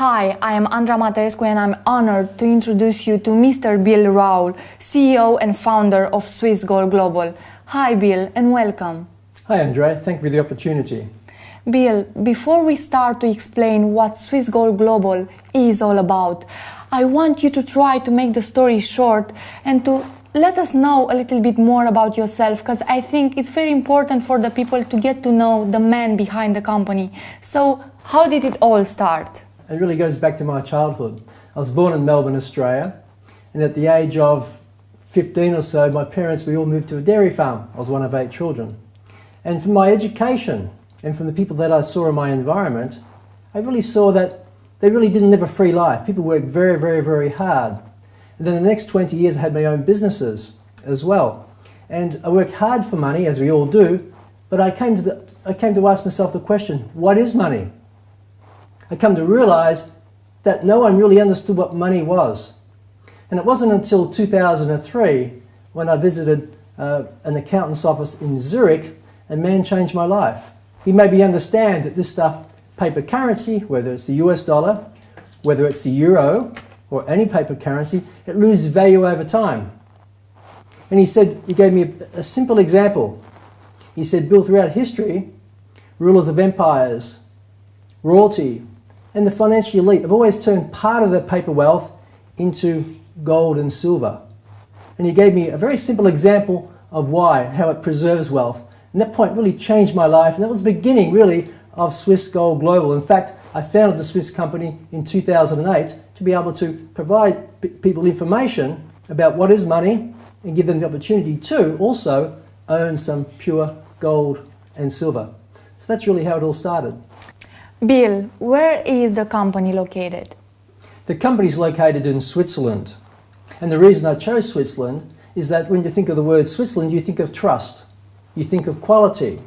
Hi, I am Andra Mateescu and I'm honored to introduce you to Mr. Bill Rowell, CEO and founder of Swiss Gold Global. Hi Bill and welcome. Hi Andrea, thank you for the opportunity. Bill, before we start to explain what Swiss Gold Global is all about, I want you to try to make the story short and to let us know a little bit more about yourself, because I think it's very important for the people to get to know the man behind the company. So, how did it all start? It really goes back to my childhood. I was born in Melbourne, Australia, and at the age of 15 or so, my parents, we all moved to a dairy farm. I was one of 8 children. And from my education and from the people that I saw in my environment, I really saw that they really didn't live a free life. People worked very, very, very hard. And then the next 20 years I had my own businesses as well. And I worked hard for money, as we all do, but I came to ask myself the question, what is money? I come to realize that no one really understood what money was. And it wasn't until 2003 when I visited an accountant's office in Zurich, a man changed my life. He made me understand that this stuff, paper currency, whether it's the US dollar, whether it's the euro, or any paper currency, it loses value over time. And he gave me a simple example. He said, Bill, throughout history, rulers of empires, royalty, and the financial elite have always turned part of their paper wealth into gold and silver. And he gave me a very simple example of why, how it preserves wealth. And that point really changed my life, and that was the beginning, really, of Swiss Gold Global. In fact, I founded the Swiss company in 2008 to be able to provide people information about what is money and give them the opportunity to also own some pure gold and silver. So that's really how it all started. Bill, where is the company located? The company is located in Switzerland. And the reason I chose Switzerland is that when you think of the word Switzerland, you think of trust, you think of quality,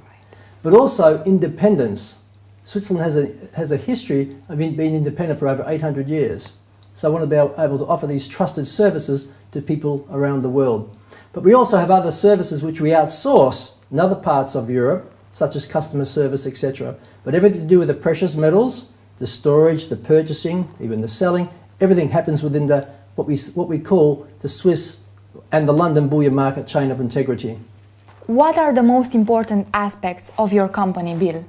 but also independence. Switzerland has a history of being independent for over 800 years. So I want to be able to offer these trusted services to people around the world. But we also have other services which we outsource in other parts of Europe, such as customer service, etc. But everything to do with the precious metals, the storage, the purchasing, even the selling, everything happens within what we call the Swiss and the London bullion market chain of integrity. What are the most important aspects of your company, Bill?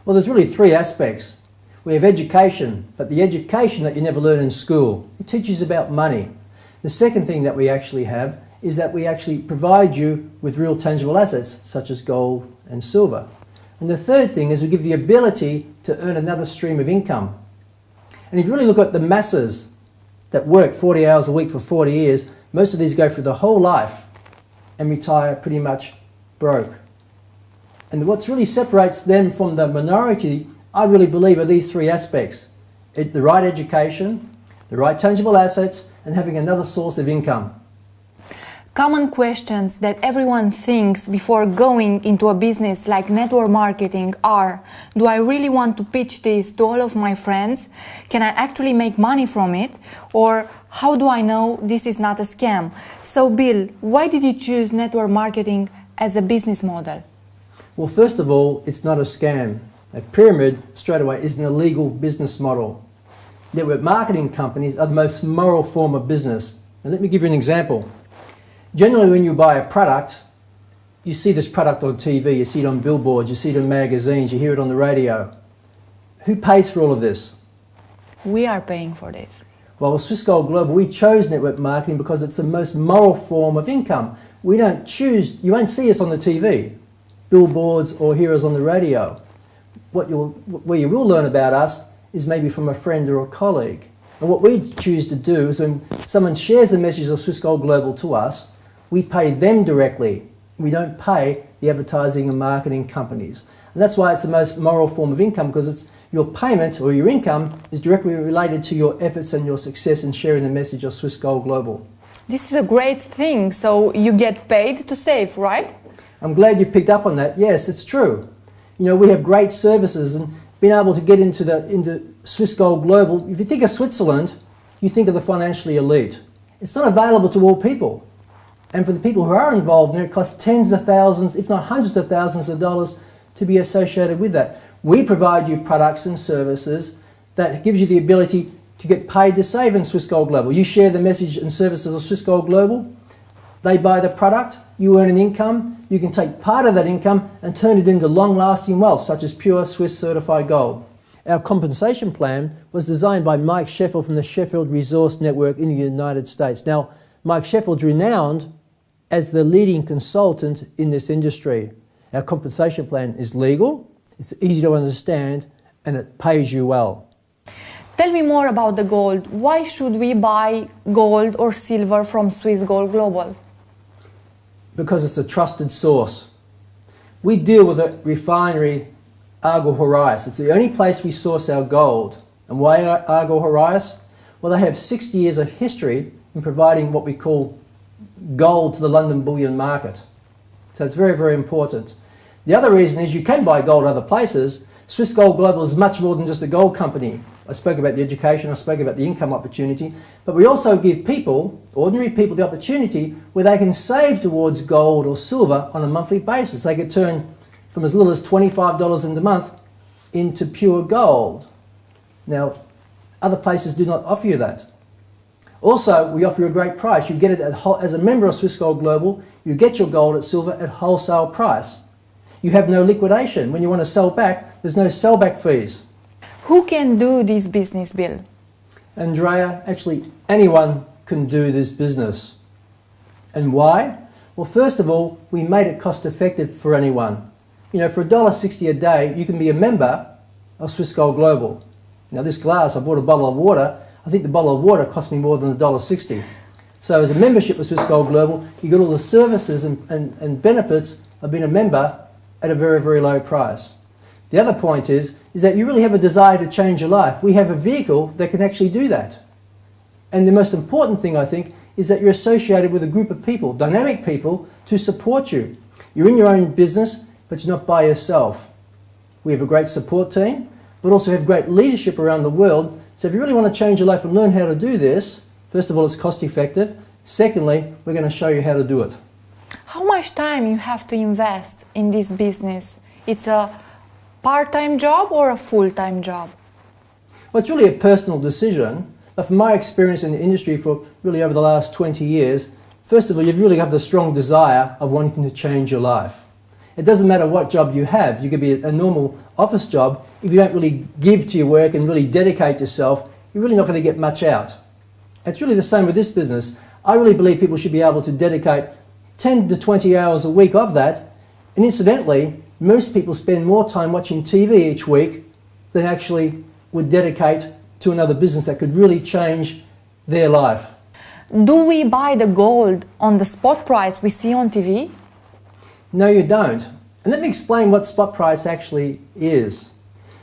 Well, there's really 3 aspects. We have education, but the education that you never learn in school. It teaches you about money. The second thing that we actually have is that we actually provide you with real tangible assets, such as gold and silver. And the third thing is we give the ability to earn another stream of income. And if you really look at the masses that work 40 hours a week for 40 years, most of these go through the whole life and retire pretty much broke. And what really separates them from the minority, I really believe, are these 3 aspects. The right education, the right tangible assets, and having another source of income. Common questions that everyone thinks before going into a business like network marketing are, do I really want to pitch this to all of my friends? Can I actually make money from it? Or how do I know this is not a scam? So Bill, why did you choose network marketing as a business model? Well, first of all, it's not a scam. A pyramid, straight away, is an illegal business model. Network marketing companies are the most moral form of business. And let me give you an example. Generally, when you buy a product, you see this product on TV, you see it on billboards, you see it in magazines, you hear it on the radio. Who pays for all of this? We are paying for this. Well, with Swiss Gold Global, we chose network marketing because it's the most moral form of income. We don't choose, you won't see us on the TV, billboards, or hear us on the radio. Where you will learn about us is maybe from a friend or a colleague. And what we choose to do is when someone shares the message of Swiss Gold Global to us, we pay them directly. We don't pay the advertising and marketing companies. And that's why it's the most moral form of income, because it's your payment or your income is directly related to your efforts and your success in sharing the message of Swiss Gold Global. This is a great thing. So you get paid to save, right? I'm glad you picked up on that. Yes, it's true. You know, we have great services, and being able to get into Swiss Gold Global, if you think of Switzerland, you think of the financially elite. It's not available to all people. And for the people who are involved in it, it costs tens of thousands, if not hundreds of thousands of dollars to be associated with that. We provide you products and services that gives you the ability to get paid to save in Swiss Gold Global. You share the message and services of Swiss Gold Global, they buy the product, you earn an income, you can take part of that income and turn it into long-lasting wealth, such as pure Swiss certified gold. Our compensation plan was designed by Mike Sheffield from the Sheffield Resource Network in the United States. Now, Mike Sheffield's renowned as the leading consultant in this industry. Our compensation plan is legal, it's easy to understand, and it pays you well. Tell me more about the gold. Why should we buy gold or silver from Swiss Gold Global? Because it's a trusted source. We deal with a refinery, Argel Horais. It's the only place we source our gold. And why Argel Horais? Well, they have 60 years of history in providing what we call gold to the London bullion market. So it's very, very important. The other reason is you can buy gold other places. Swiss Gold Global is much more than just a gold company. I spoke about the education, I spoke about the income opportunity, but we also give people, ordinary people, the opportunity where they can save towards gold or silver on a monthly basis. They could turn from as little as $25 in the month into pure gold. Now, other places do not offer you that. Also, we offer you a great price. You get it as a member of Swiss Gold Global, you get your gold at silver at wholesale price. You have no liquidation. When you want to sell back, there's no sellback fees. Who can do this business, Bill? Andrea, actually anyone can do this business. And why? Well, first of all, we made it cost effective for anyone. You know, for $1.60 a day, you can be a member of Swiss Gold Global. Now this glass, I bought a bottle of water. I think the bottle of water cost me more than $1.60. So as a membership of Swiss Gold Global, you get all the services and benefits of being a member at a very, very low price. The other point is that you really have a desire to change your life. We have a vehicle that can actually do that. And the most important thing, I think, is that you're associated with a group of people, dynamic people, to support you. You're in your own business, but you're not by yourself. We have a great support team, but also have great leadership around the world. So if you really want to change your life and learn how to do this, first of all, it's cost effective. Secondly, we're going to show you how to do it. How much time you have to invest in this business? It's a part-time job or a full-time job? Well, it's really a personal decision. But from my experience in the industry for really over the last 20 years, first of all, you really have the strong desire of wanting to change your life. It doesn't matter what job you have. You could be a normal office job. If you don't really give to your work and really dedicate yourself, you're really not going to get much out. It's really the same with this business. I really believe people should be able to dedicate 10 to 20 hours a week of that. And incidentally, most people spend more time watching TV each week than actually would dedicate to another business that could really change their life. Do we buy the gold on the spot price we see on TV? No, you don't. And let me explain what spot price actually is.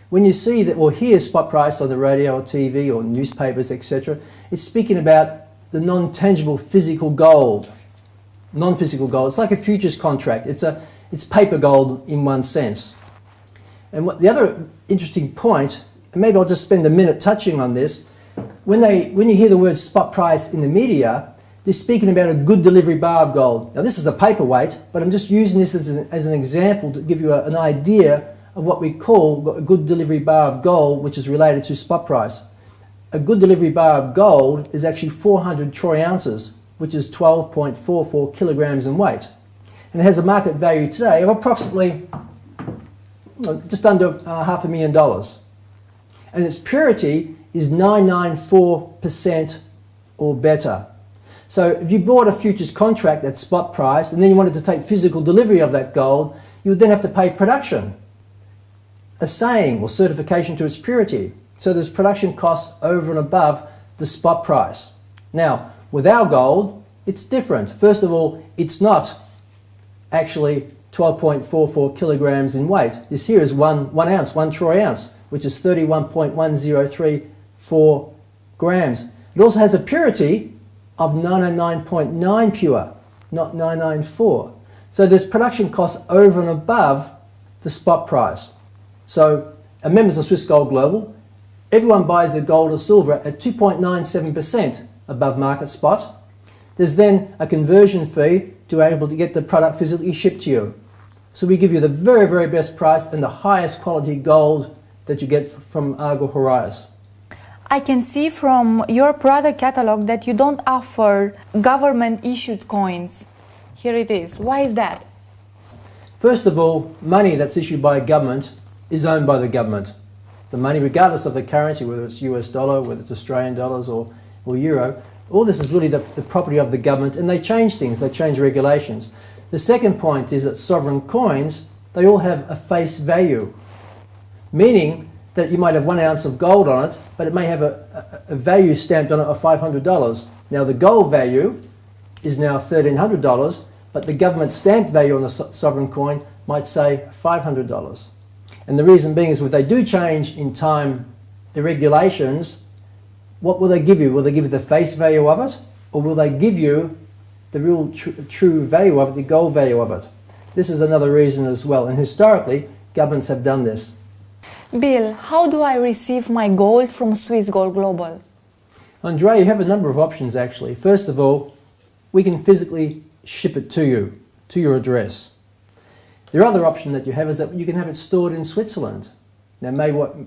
When you see that or hear spot price on the radio or TV or newspapers, etc., it's speaking about the non-tangible physical gold. Non-physical gold. It's like a futures contract. It's paper gold in one sense. And the other interesting point, and maybe I'll just spend a minute touching on this, when you hear the word spot price in the media, they're speaking about a good delivery bar of gold. Now this is a paperweight, but I'm just using this as an example to give you an idea of what we call a good delivery bar of gold, which is related to spot price. A good delivery bar of gold is actually 400 troy ounces, which is 12.44 kilograms in weight. And it has a market value today of approximately just under $500,000. And its purity is 994% or better. So if you bought a futures contract at spot price and then you wanted to take physical delivery of that gold, you would then have to pay production, assaying or certification to its purity. So there's production costs over and above the spot price. Now, with our gold, it's different. First of all, it's not actually 12.44 kilograms in weight. This here is one ounce, 1 troy ounce, which is 31.1034 grams. It also has a purity of 909.9 pure, not 994. So there's production costs over and above the spot price. So members of Swiss Gold Global, everyone buys their gold or silver at 2.97% above market spot. There's then a conversion fee to be able to get the product physically shipped to you. So we give you the very, very best price and the highest quality gold that you get from Argel Horais. I can see from your product catalog that you don't offer government-issued coins. Here it is. Why is that? First of all, money that's issued by a government is owned by the government. The money, regardless of the currency, whether it's US dollar, whether it's Australian dollars or euro, all this is really the property of the government, and they change things, they change regulations. The second point is that sovereign coins, they all have a face value, meaning that you might have 1 ounce of gold on it, but it may have a value stamped on it of $500. Now the gold value is now $1,300, but the government stamp value on the sovereign coin might say $500. And the reason being is if they do change in time the regulations, what will they give you? Will they give you the face value of it? Or will they give you the real true value of it, the gold value of it? This is another reason as well. And historically, governments have done this. Bill, how do I receive my gold from Swiss Gold Global? Andre, you have a number of options actually. First of all, we can physically ship it to you, to your address. The other option that you have is that you can have it stored in Switzerland. Now,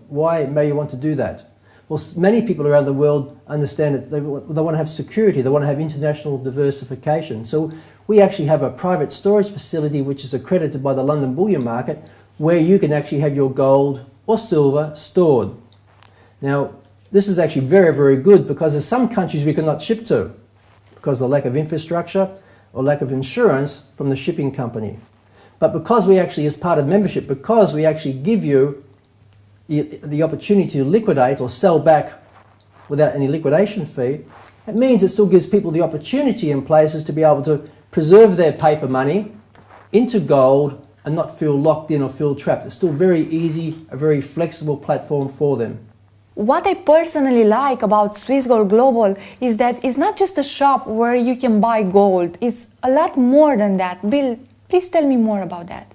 why may you want to do that? Well, many people around the world understand that they want to have security, they want to have international diversification. So we actually have a private storage facility which is accredited by the London bullion market where you can actually have your gold or silver stored. Now, this is actually very, very good because there's some countries we cannot ship to because of the lack of infrastructure or lack of insurance from the shipping company. But because we actually, as part of membership, because we actually give you the opportunity to liquidate or sell back without any liquidation fee, it means it still gives people the opportunity in places to be able to preserve their paper money into gold and not feel locked in or feel trapped. It's still very easy, a very flexible platform for them. What I personally like about Swiss Gold Global is that it's not just a shop where you can buy gold. It's a lot more than that. Bill, please tell me more about that.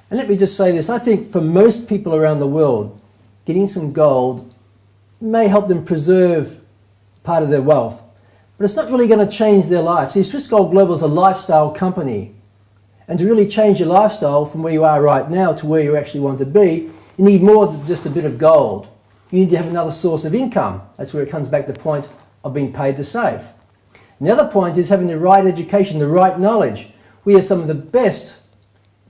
And let me just say this. I think for most people around the world, getting some gold may help them preserve part of their wealth. But it's not really going to change their life. See, Swiss Gold Global is a lifestyle company. And to really change your lifestyle from where you are right now to where you actually want to be, you need more than just a bit of gold. You need to have another source of income. That's where it comes back to the point of being paid to save. And the other point is having the right education, the right knowledge. We have some of the best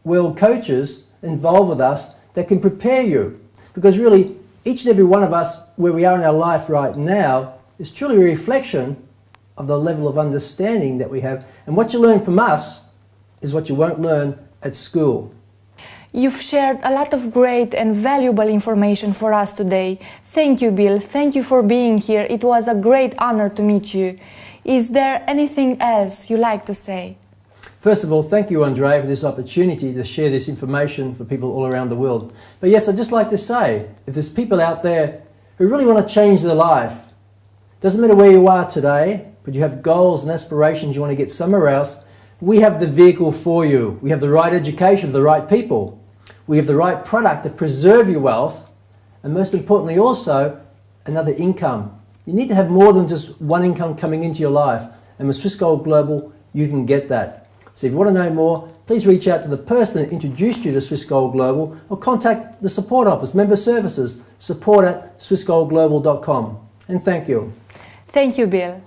world coaches involved with us that can prepare you. Because really, each and every one of us, where we are in our life right now, is truly a reflection of the level of understanding that we have. And what you learn from us is what you won't learn at school. You've shared a lot of great and valuable information for us today. Thank you, Bill. Thank you for being here. It was a great honor to meet you. Is there anything else you'd like to say? First of all, thank you, Andre, for this opportunity to share this information for people all around the world. But yes, I'd just like to say, if there's people out there who really want to change their life, doesn't matter where you are today, but you have goals and aspirations you want to get somewhere else, we have the vehicle for you. We have the right education for the right people. We have the right product to preserve your wealth, and most importantly also, another income. You need to have more than just one income coming into your life, and with Swiss Gold Global, you can get that. So if you want to know more, please reach out to the person that introduced you to Swiss Gold Global, or contact the support office, member services, support@swissgoldglobal.com. And thank you. Thank you, Bill.